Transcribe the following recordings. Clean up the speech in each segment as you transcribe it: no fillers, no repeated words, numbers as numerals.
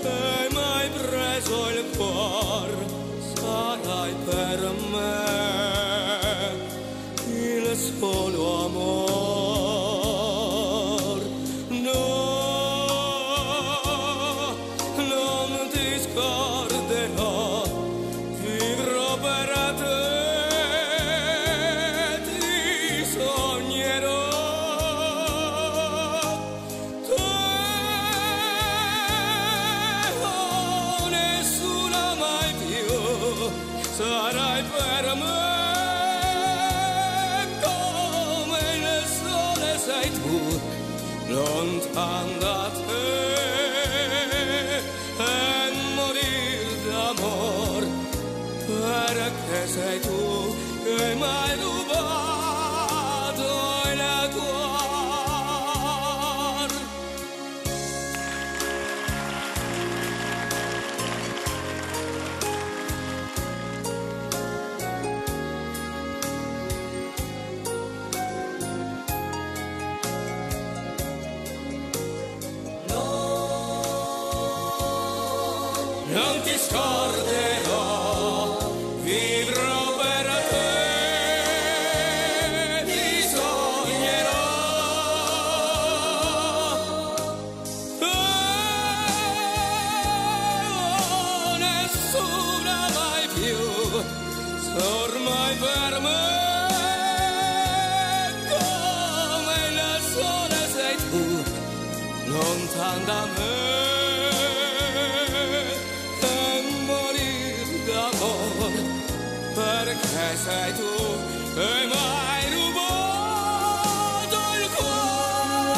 che m'hai preso il cuor, sarai per me il solo amor. No, non ti scorderò, vivrò per te, ti sognerò. Te, oh, nessuna mai più sarai per me. Sei tu, lontan da te, e morir d'amor, perché sei tu che m'hai rubato il cuore. Non ti scorderò, vivrò per te, ti sognerò. Nessuna mai più, ormai per me, come il sole sei tu, lontan da me. Perché sei tu che m'hai rubato il cuore,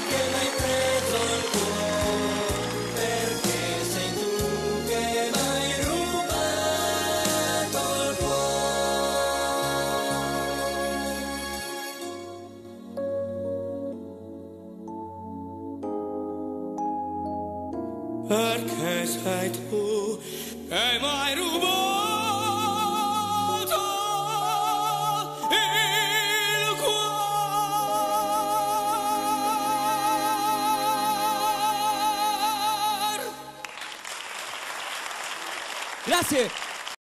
che m'hai preso il cuore, perché sei tu che m'hai rubato il cuore. Perché sei tu che m'hai rubato il cuore. Grazie.